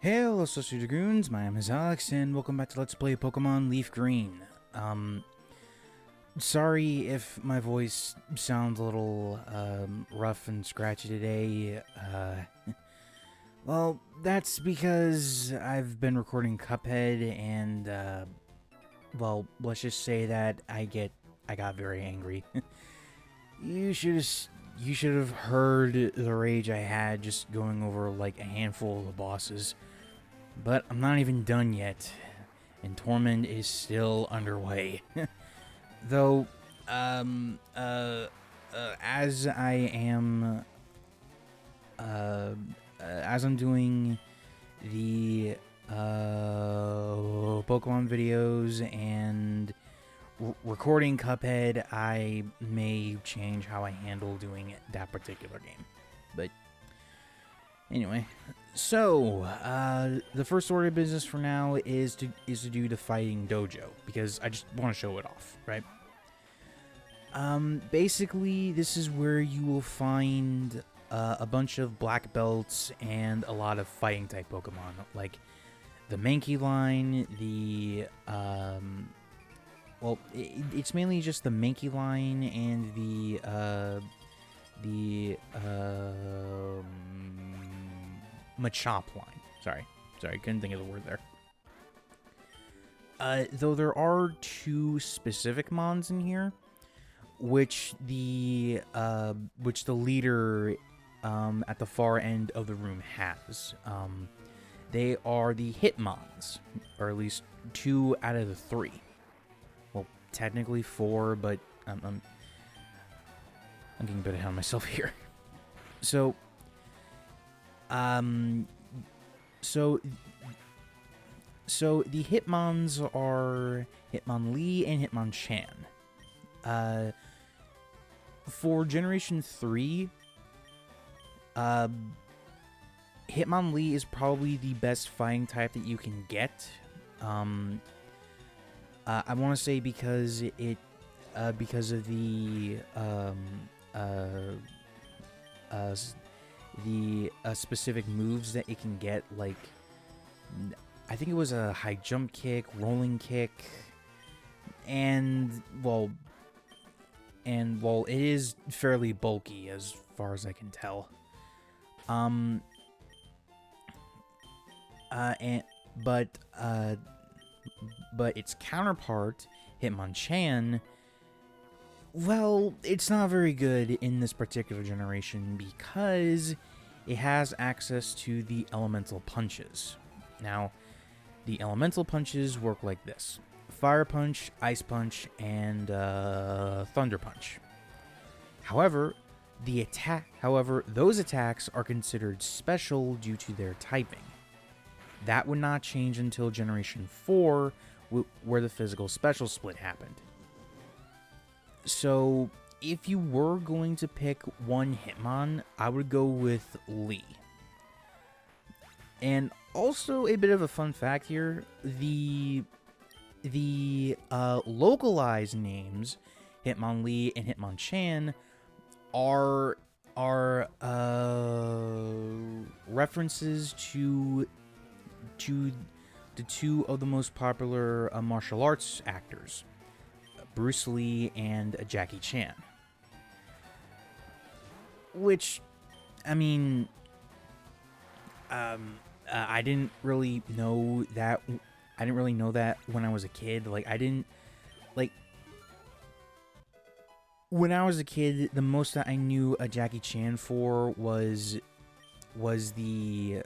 Hello, Social Dragoons. My name is Alex, and welcome back to Let's Play Pokemon LeafGreen. Sorry if my voice sounds a little rough and scratchy today. Well, that's because I've been recording Cuphead, and well, let's just say that I got very angry. You should have heard the rage I had just going over like a handful of the bosses. But I'm not even done yet, and Torment is still underway. Though, as I am, as I'm doing the Pokemon videos and recording Cuphead, I may change how I handle doing that particular game. But anyway, so the first order of business for now is to do the fighting dojo, because I just want to show it off, right? Basically, this is where you will find a bunch of black belts and a lot of fighting type Pokemon, like the Mankey line, the well, it's mainly just the Mankey line and the Machop line. Sorry, couldn't think of the word there. Though there are two specific mons in here, which the leader at the far end of the room has. They are the Hitmons, or at least 2 out of the 3. Well, technically 4, but I'm getting a bit ahead of myself here. So, so the Hitmons are Hitmonlee and Hitmonchan. For Generation 3, Hitmonlee is probably the best fighting type that you can get. I want to say because because of the specific moves that it can get, like I think it was a high jump kick, rolling kick, and well, it is fairly bulky as far as I can tell. But its counterpart, Hitmonchan, well, it's not very good in this particular generation because it has access to the elemental punches. Now, the elemental punches work like this: Fire Punch, Ice Punch, and Thunder Punch. However, those attacks are considered special due to their typing. That would not change until Generation 4, where the physical special split happened. So, if you were going to pick one Hitmon, I would go with Lee. And also, a bit of a fun fact here, the localized names, Hitmonlee and Hitmonchan, are references to the 2 of the most popular martial arts actors, Bruce Lee and Jackie Chan. Which, I mean, I didn't really know that. I didn't really know that when I was a kid. When I was a kid, the most that I knew a Jackie Chan for was the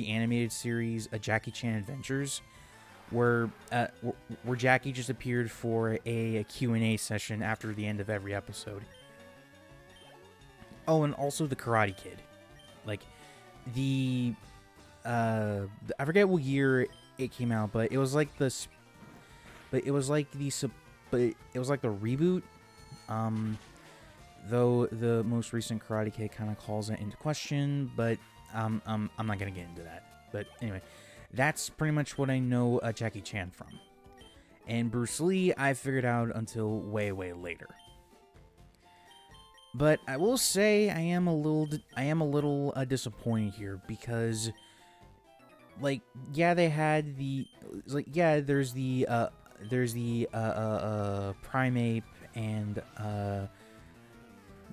animated series A Jackie Chan Adventures, where Jackie just appeared for a Q&A session after the end of every episode. Oh, and also the Karate Kid. Like, I forget what year it came out, but it was like the reboot. Though the most recent Karate Kid kind of calls it into question, but I'm not gonna get into that. But anyway, that's pretty much what I know Jackie Chan from. And Bruce Lee, I figured out until way later. But I will say I am a little disappointed here because, like, yeah, they had the, like, yeah, there's the primate and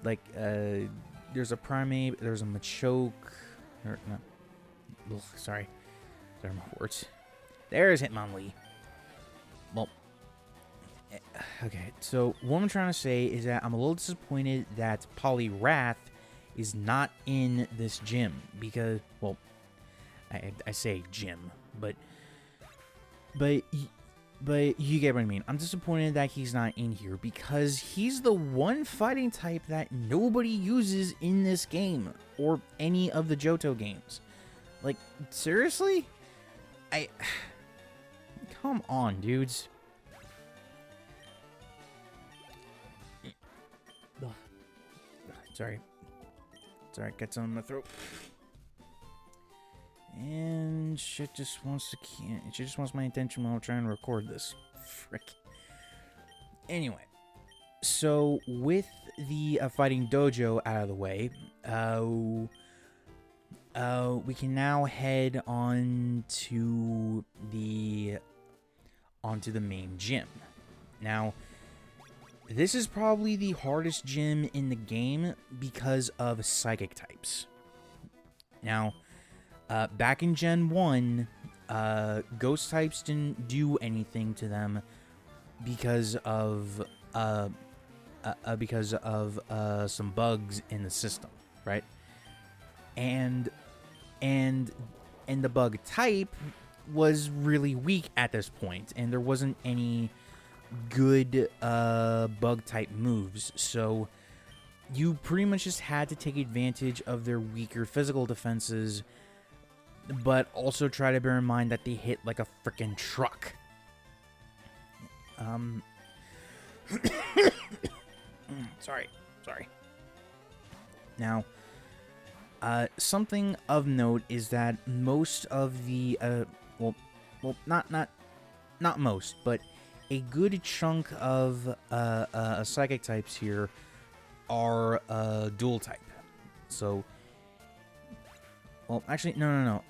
there's a primate, there's a machoke, or no, ugh, sorry, there are my words. There's Hitmonlee. Well, okay, so what I'm trying to say is that I'm a little disappointed that Poliwrath is not in this gym because, well, I say gym, but you get what I mean. I'm disappointed that he's not in here because he's the one fighting type that nobody uses in this game or any of the Johto games. Like, seriously? Come on, dudes. Sorry, got something in my throat. And shit just wants my attention while I'm trying to record this. Frick. Anyway, so with the fighting dojo out of the way, we can now head on to the main gym. Now, this is probably the hardest gym in the game because of psychic types. Now, back in Gen 1, ghost types didn't do anything to them because of some bugs in the system, right? And the bug type was really weak at this point, and there wasn't any good bug type moves, so you pretty much just had to take advantage of their weaker physical defenses, but also try to bear in mind that they hit like a freaking truck. Sorry. Now, something of note is that most of the not most, but a good chunk of psychic types here are dual type. So, well, actually, no.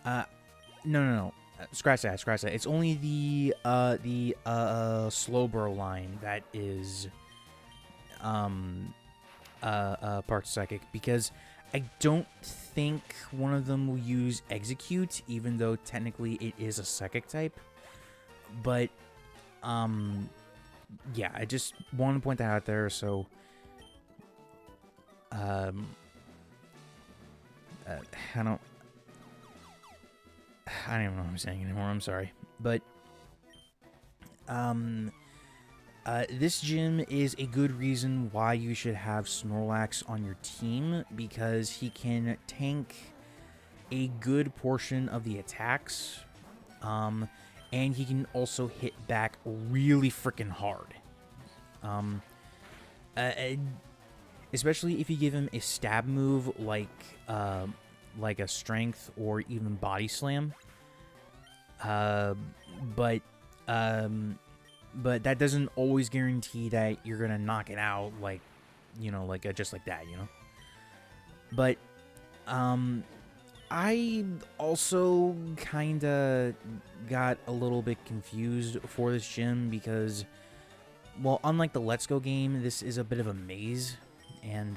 Scratch that. It's only the Slowbro line that is part psychic, because I don't think one of them will use Execute, even though technically it is a psychic type. But yeah, I just want to point that out there. So I don't even know what I'm saying anymore. I'm sorry, but this gym is a good reason why you should have Snorlax on your team, because he can tank a good portion of the attacks, and he can also hit back really freaking hard. Especially if you give him a stab move like a strength or even body slam. But that doesn't always guarantee that you're gonna knock it out, like, just like that, But I also kinda got a little bit confused for this gym because, well, unlike the Let's Go game, this is a bit of a maze, and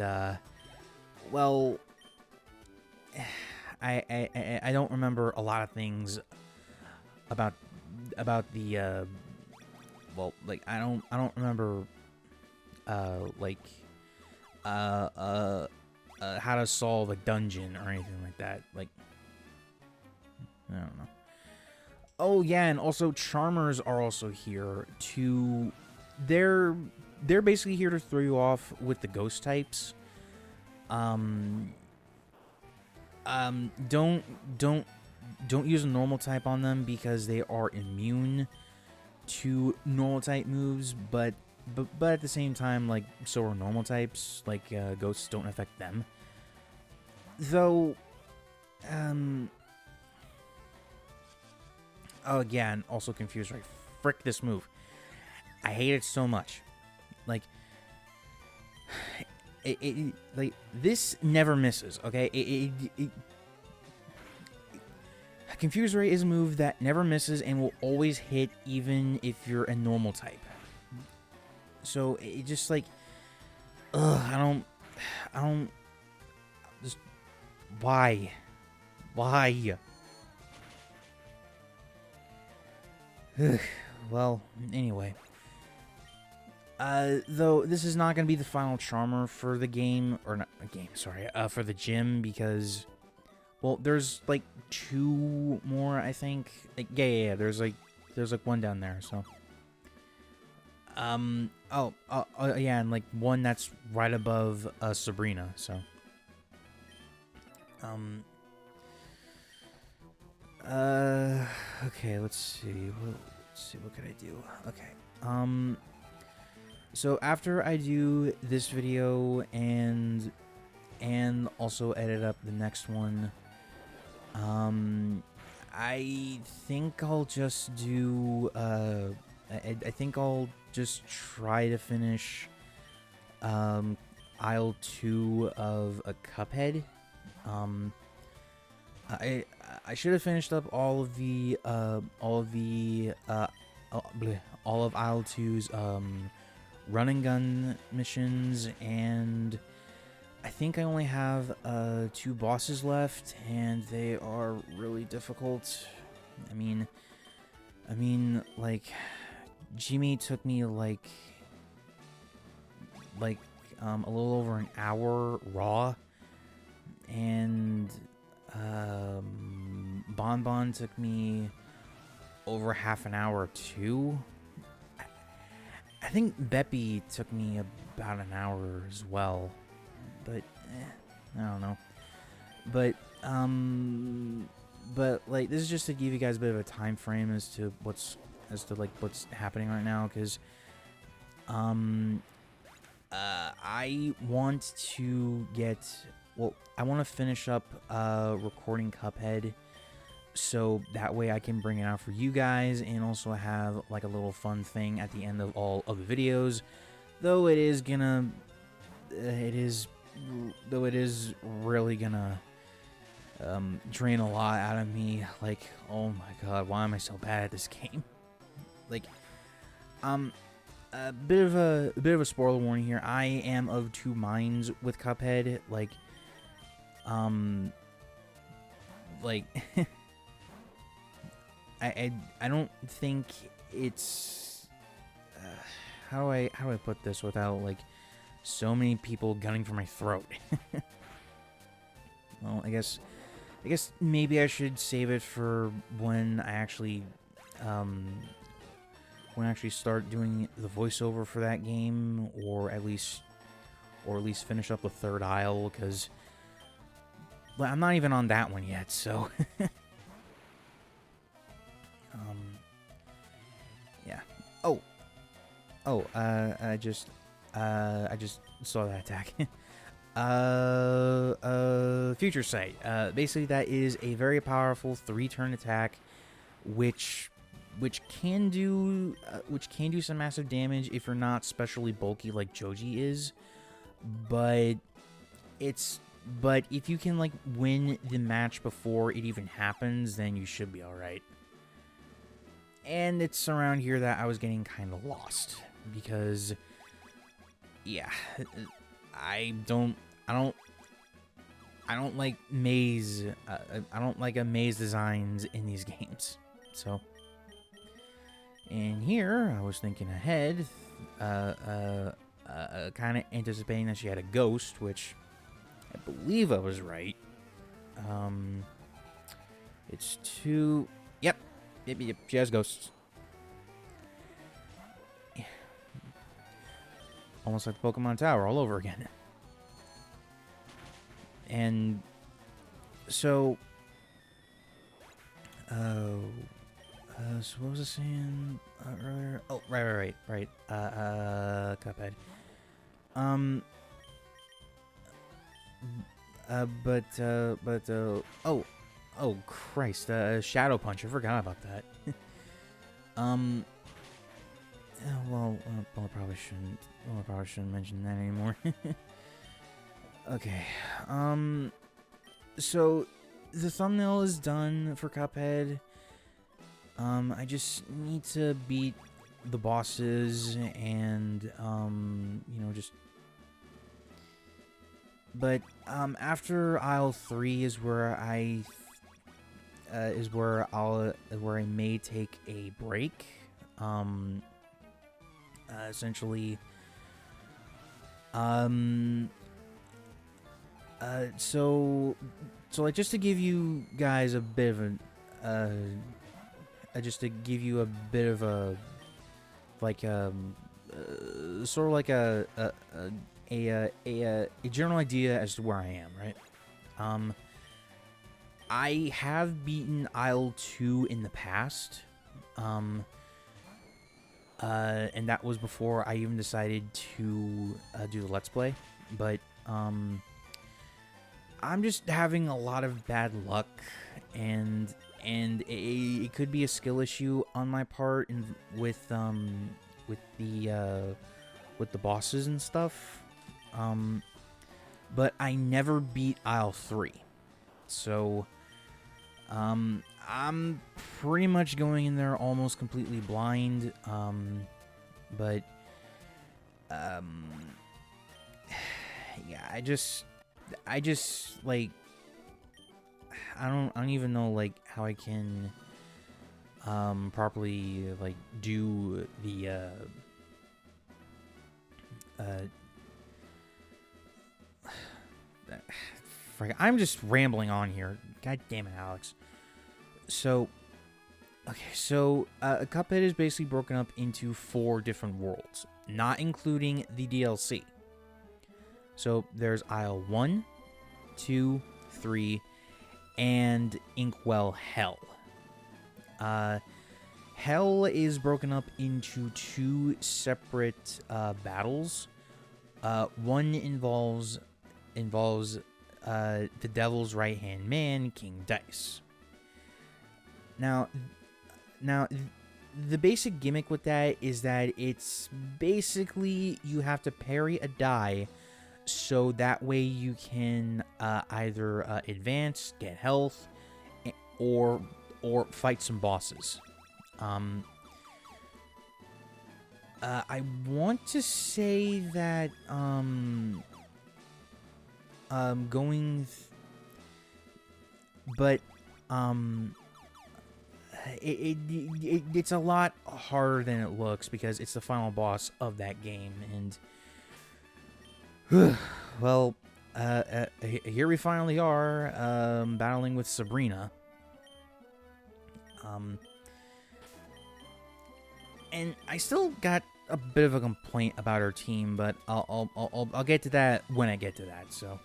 well, I don't remember a lot of things about the well, like, I don't remember how to solve a dungeon or anything like that. Like, I don't know. Oh yeah, and also Charmers are also here to. They're basically here to throw you off with the ghost types. Don't use a normal type on them because they are immune to normal type moves, but at the same time, like, so are normal types. Like, ghosts don't affect them. Though, oh yeah, and also confused, right? Frick this move. I hate it so much. Like, like, this never misses, okay? Confuse Ray is a move that never misses and will always hit even if you're a normal type. So, it just, like, I don't, just, why? Well, anyway. Though this is not going to be the final charmer for the game, or not a game, sorry, for the gym, because, well, there's like 2 more, I think. Like, yeah, there's like one down there, so. Yeah, and like one that's right above Sabrina, so. Okay, let's see. What could I do? Okay. So after I do this video and also edit up the next one, I think I'll just do I think I'll just try to finish aisle 2 of a Cuphead. I should have finished up all of aisle 2's run and gun missions, and I think I only have 2 bosses left, and they are really difficult. I mean, like, Jimmy took me like a little over an hour raw, and Bon Bon took me over half an hour too. I think Beppy took me about an hour as well, but I don't know. But like, this is just to give you guys a bit of a time frame as to what's happening right now, because I want to finish up recording Cuphead, so that way I can bring it out for you guys and also have like a little fun thing at the end of all of the videos. Though it is really gonna drain a lot out of me. Like, oh my god, why am I so bad at this game? Like, a bit of a spoiler warning here. I am of 2 minds with Cuphead. Like, I don't think it's how do I put this without like so many people gunning for my throat. Well, I guess maybe I should save it for when I actually start doing the voiceover for that game, or at least finish up the 3rd aisle, because I'm not even on that one yet, so. Yeah. I just saw that attack. Future Sight. Basically, that is a very powerful 3-turn attack, which can do some massive damage if you're not specially bulky like Joji is, but if you can like win the match before it even happens, then you should be all right. And it's around here that I was getting kind of lost, because yeah, I don't like maze. I don't like maze designs in these games. So, and here I was thinking ahead, kind of anticipating that she had a ghost, which I believe I was right. It's 2. Yep, she has ghosts. Almost like the Pokemon Tower all over again. And so, so what was I saying earlier? Oh, right. Cuphead. Oh, Christ, Shadow Punch, I forgot about that. Well, I probably shouldn't mention that anymore. Okay. So the thumbnail is done for Cuphead. I just need to beat the bosses and just. But after aisle 3 is where I may take a break. Essentially. So like just to give you guys a bit of an just to give you a bit of a like sort of like a general idea as to where I am, right? I have beaten aisle 2 in the past. And that was before I even decided to do the Let's Play. But I'm just having a lot of bad luck, and it could be a skill issue on my part with the bosses and stuff. But I never beat aisle 3, so I'm pretty much going in there almost completely blind. But yeah, I just like I don't even know like how I can properly like do the I'm just rambling on here. God damn it, Alex. So Cuphead is basically broken up into 4 different worlds, not including the DLC. So there's aisle 1, 2, 3, and Inkwell Hell. Hell is broken up into 2 separate battles. One involves the devil's right-hand man, King Dice. Now, the basic gimmick with that is that it's basically you have to parry a die, so that way you can either advance, get health, or fight some bosses. I want to say that it's a lot harder than it looks because it's the final boss of that game, and well, here we finally are battling with Sabrina. And I still got a bit of a complaint about her team, but I'll get to that when I get to that. So,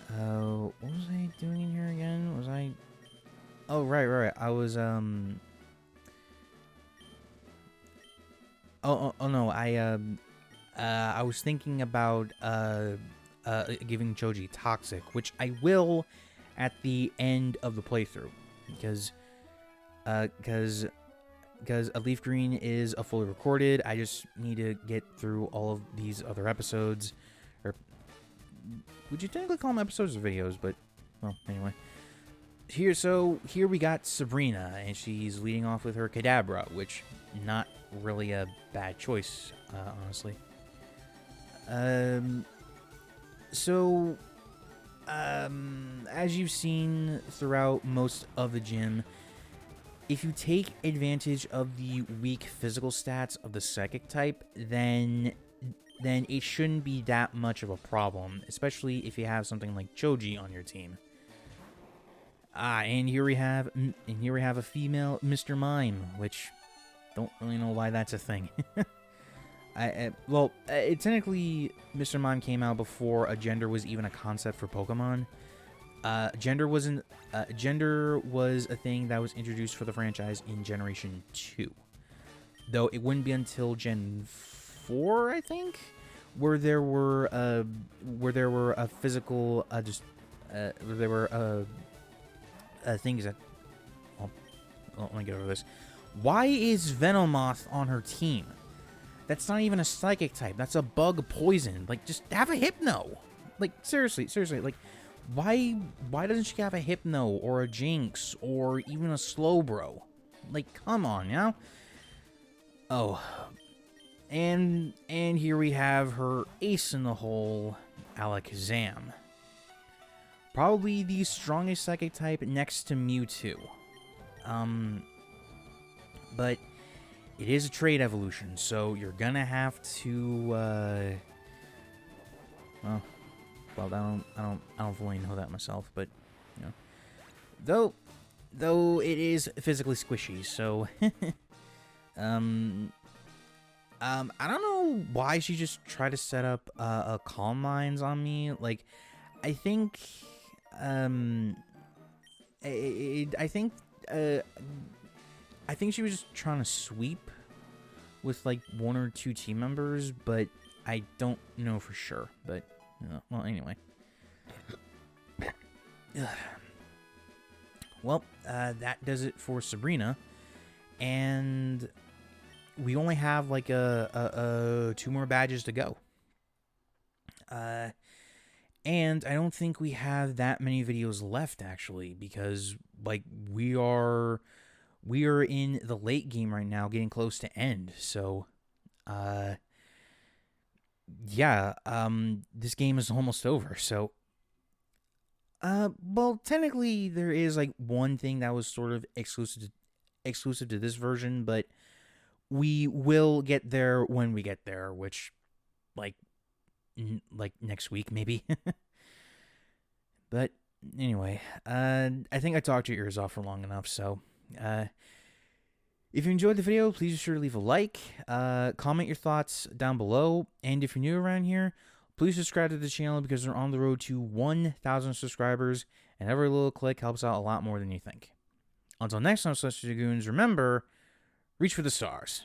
what was I doing in here again? Was I? Oh, right. I was Oh no, I was thinking about giving Choji Toxic, which I will at the end of the playthrough, because LeafGreen is a fully recorded. I just need to get through all of these other episodes, or would you technically call them episodes or videos? But well, anyway. Here we got Sabrina, and she's leading off with her Kadabra, which not really a bad choice, honestly. As you've seen throughout most of the gym, if you take advantage of the weak physical stats of the psychic type, then it shouldn't be that much of a problem, especially if you have something like Choji on your team. And here we have a female Mr. Mime, which don't really know why that's a thing. Technically, Mr. Mime came out before a gender was even a concept for Pokemon. Gender was a thing that was introduced for the franchise in Generation 2, though it wouldn't be until Gen 4, I think, where there were a physical things that. Well, let me get over this. Why is Venomoth on her team? That's not even a psychic type. That's a bug poison. Like, just have a hypno. Like, seriously, like, why doesn't she have a hypno or a jinx or even a slowbro? Like, come on, now. Oh, and here we have her ace in the hole, Alakazam. Probably the strongest psychic type next to Mewtwo. But it is a trade evolution, so you're gonna have to, well, I don't fully know that myself, but, you know, though it is physically squishy, so, I don't know why she just tried to set up, a Calm Minds on me. Like, I think, I think she was just trying to sweep with, like, 1 or 2 team members, but I don't know for sure. But, well, anyway. Well, that does it for Sabrina. And we only have, like, 2 more badges to go. And I don't think we have that many videos left, actually, because, like, we are in the late game right now, getting close to end. So, yeah, this game is almost over. So, well, technically there is, like, one thing that was sort of exclusive to this version, but we will get there when we get there, which, like next week, maybe. But anyway, I think I talked your ears off for long enough, so, if you enjoyed the video, please be sure to leave a like, comment your thoughts down below, and if you're new around here, please subscribe to the channel because we're on the road to 1,000 subscribers, and every little click helps out a lot more than you think. Until next time, Celestial Dragoons, remember, reach for the stars.